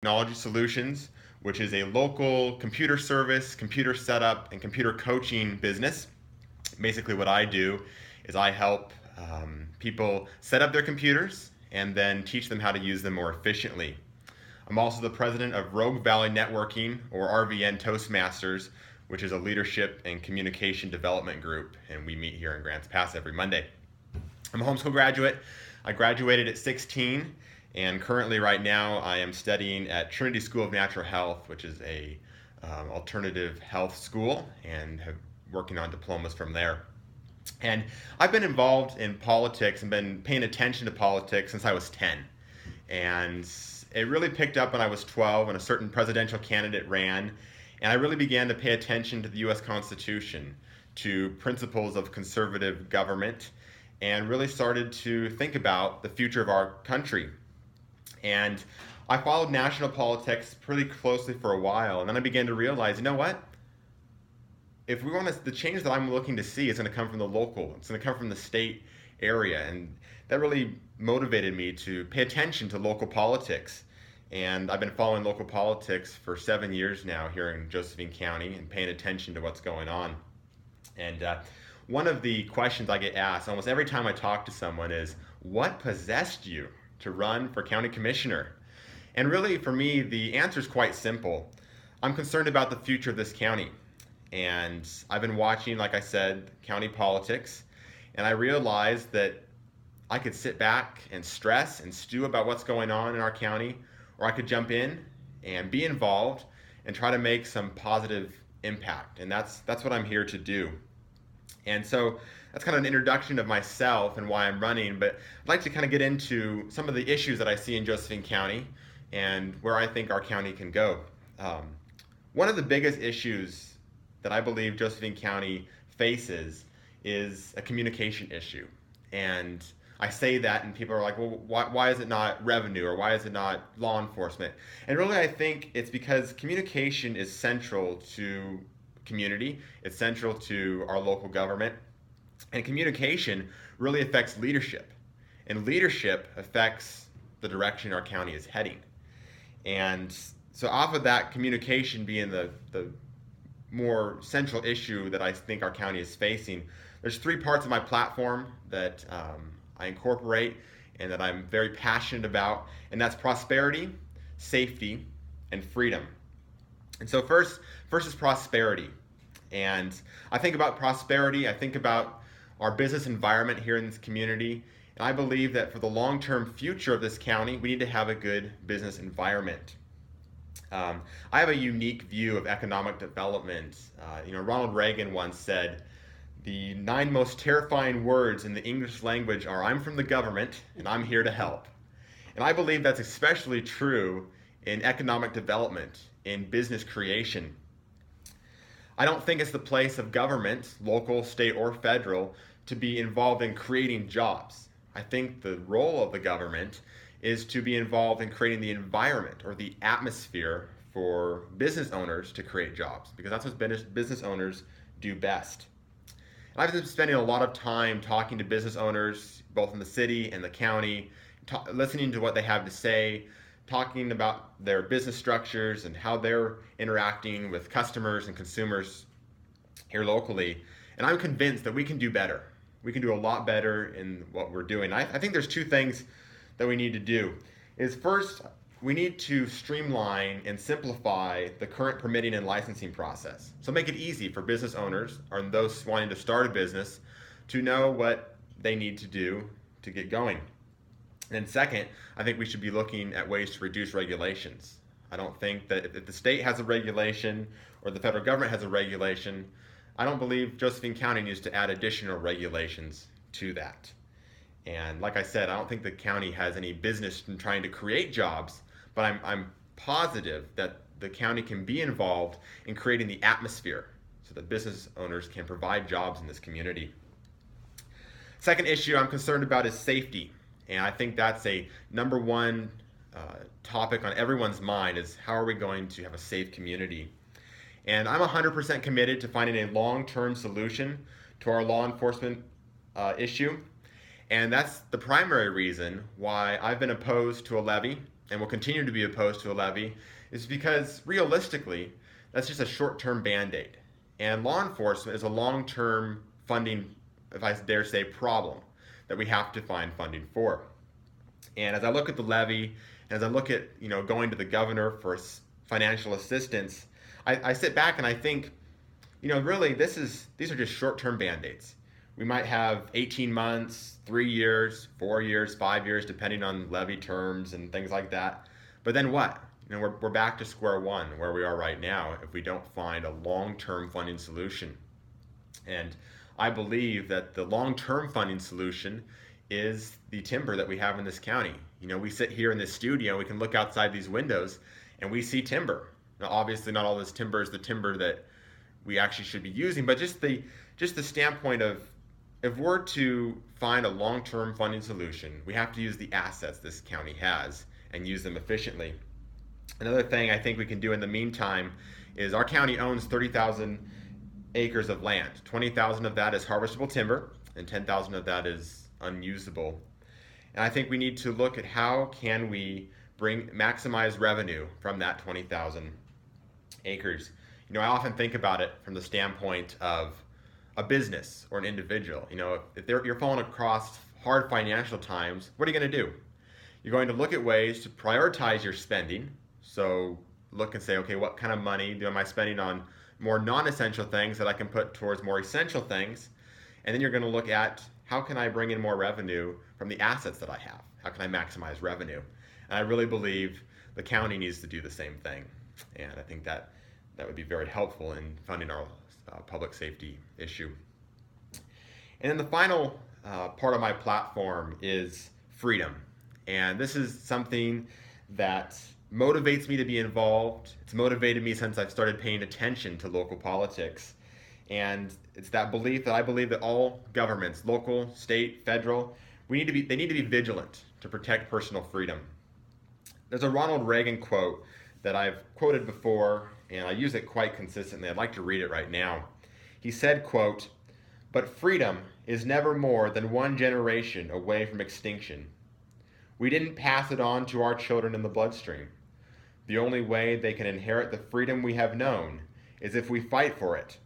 Technology Solutions, which is a local computer service, computer setup, and computer coaching business. Basically, what I do is I help people set up their computers and then teach them how to use them more efficiently. I'm also the president of Rogue Valley Networking, or RVN Toastmasters, which is a leadership and communication development group, and we meet here in Grants Pass every Monday. I'm a homeschool graduate. I graduated at 16, and currently, right now, I am studying at Trinity School of Natural Health, which is a alternative health school, and have working on diplomas from there. And I've been involved in politics and been paying attention to politics since I was 10. And it really picked up when I was 12 when a certain presidential candidate ran. And I really began to pay attention to the US Constitution, to principles of conservative government, and really started to think about the future of our country. And I followed national politics pretty closely for a while. And then I began to realize, you know what? If we want to, the change that I'm looking to see is going to come from the local, it's going to come from the state area. And that really motivated me to pay attention to local politics. And I've been following local politics for 7 years now here in Josephine County and paying attention to what's going on. And one of the questions I get asked almost every time I talk to someone is, what possessed you to run for county commissioner? And really, for me, the answer is quite simple. I'm concerned about the future of this county. And I've been watching, like I said, county politics, and I realized that I could sit back and stress and stew about what's going on in our county, or I could jump in and be involved and try to make some positive impact. And that's what I'm here to do. And so that's kind of an introduction of myself and why I'm running, but I'd like to kind of get into some of the issues that I see in Josephine County and where I think our county can go. One of the biggest issues that I believe Josephine County faces is a communication issue. And I say that and people are like, well, why is it not revenue, or why is it not law enforcement? And really, I think it's because communication is central to community. It's central to our local government. And communication really affects leadership. And leadership affects the direction our county is heading. And so off of that, communication being the more central issue that I think our county is facing, there's three parts of my platform that I incorporate and that I'm very passionate about, and that's prosperity, safety, and freedom. And so first is prosperity. And I think about prosperity, I think about our business environment here in this community, and I believe that for the long-term future of this county, we need to have a good business environment. I have a unique view of economic development. Ronald Reagan once said, the 9 most terrifying words in the English language are, I'm from the government and I'm here to help. And I believe that's especially true in economic development, in business creation. I don't think it's the place of government, local, state, or federal, to be involved in creating jobs. I think the role of the government is to be involved in creating the environment or the atmosphere for business owners to create jobs, because that's what business owners do best. And I've been spending a lot of time talking to business owners, both in the city and the county, listening to what they have to say, talking about their business structures and how they're interacting with customers and consumers here locally. And I'm convinced that we can do better. We can do a lot better in what we're doing. I think there's two things that we need to do. Is first, we need to streamline and simplify the current permitting and licensing process. So make it easy for business owners or those wanting to start a business to know what they need to do to get going. And then second, I think we should be looking at ways to reduce regulations. I don't think that if the state has a regulation or the federal government has a regulation, I don't believe Josephine County needs to add additional regulations to that. And like I said, I don't think the county has any business in trying to create jobs, but I'm positive that the county can be involved in creating the atmosphere so that business owners can provide jobs in this community. Second issue I'm concerned about is safety. And I think that's a number one topic on everyone's mind, is how are we going to have a safe community? And I'm 100% committed to finding a long-term solution to our law enforcement issue. And that's the primary reason why I've been opposed to a levy and will continue to be opposed to a levy is because realistically, that's just a short-term band-aid. And law enforcement is a long-term funding, if I dare say, problem that we have to find funding for. And as I look at the levy, and as I look at going to the governor for financial assistance, I sit back and I think, really these are just short-term band-aids. We might have 18 months, 3 years, 4 years, 5 years, depending on levy terms and things like that. But then what? We're back to square one where we are right now if we don't find a long-term funding solution. And I believe that the long-term funding solution is the timber that we have in this county. We sit here in this studio, we can look outside these windows and we see timber. Now, obviously not all this timber is the timber that we actually should be using, but just the standpoint of, if we're to find a long-term funding solution, we have to use the assets this county has and use them efficiently. Another thing I think we can do in the meantime is our county owns 30,000 acres of land. 20,000 of that is harvestable timber and 10,000 of that is unusable. And I think we need to look at how can we maximize revenue from that 20,000 acres. I often think about it from the standpoint of a business or an individual. If you're falling across hard financial times, what are you going to do? You're going to look at ways to prioritize your spending. So look and say, okay, what kind of money am I spending on more non-essential things that I can put towards more essential things? And then you're going to look at, how can I bring in more revenue from the assets that I have? How can I maximize revenue? And I really believe the county needs to do the same thing. And I think that would be very helpful in funding our public safety issue. And then the final part of my platform is freedom. And this is something that motivates me to be involved. It's motivated me since I've started paying attention to local politics. And it's that belief that I believe that all governments, local, state, federal, they need to be vigilant to protect personal freedom. There's a Ronald Reagan quote that I've quoted before, and I use it quite consistently. I'd like to read it right now. He said, quote, "But freedom is never more than one generation away from extinction. We didn't pass it on to our children in the bloodstream. The only way they can inherit the freedom we have known is if we fight for it,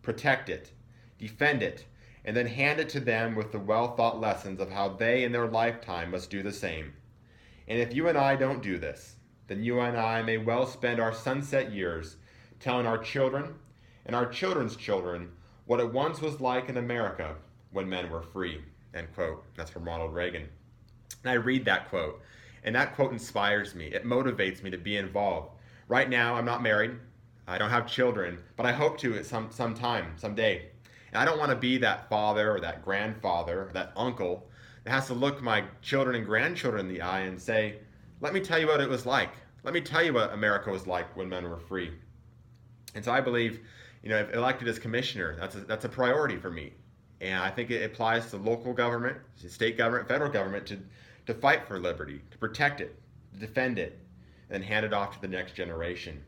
protect it, defend it, and then hand it to them with the well-thought lessons of how they in their lifetime must do the same. And if you and I don't do this, then you and I may well spend our sunset years telling our children and our children's children what it once was like in America when men were free." End quote. That's from Ronald Reagan. And I read that quote, and that quote inspires me. It motivates me to be involved. Right now, I'm not married. I don't have children, but I hope to at some time, someday. And I don't want to be that father or that grandfather or that uncle that has to look my children and grandchildren in the eye and say, let me tell you what it was like. Let me tell you what America was like when men were free. And so I believe, if elected as commissioner, that's a priority for me. And I think it applies to local government, state government, federal government to fight for liberty, to protect it, to defend it, and hand it off to the next generation.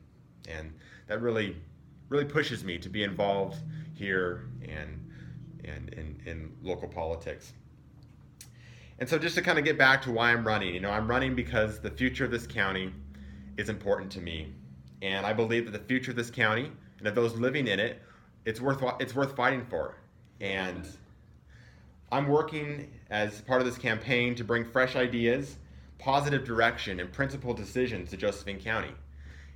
And that really pushes me to be involved here and in local politics. And so just to kind of get back to why I'm running, I'm running because the future of this county is important to me. And I believe that the future of this county and of those living in it, it's worth fighting for. And I'm working as part of this campaign to bring fresh ideas, positive direction, and principled decisions to Josephine County.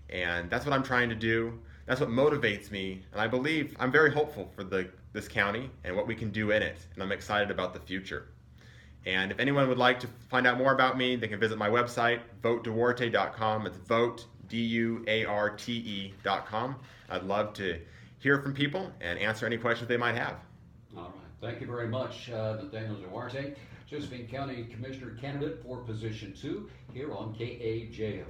And that's what I'm trying to do. That's what motivates me. And I believe I'm very hopeful for this county and what we can do in it. And I'm excited about the future. And if anyone would like to find out more about me, they can visit my website, voteduarte.com. It's vote, DUARTE.com. I'd love to hear from people and answer any questions they might have. All right. Thank you very much, Nathaniel Duarte, Josephine County Commissioner candidate for Position 2 here on KAJO.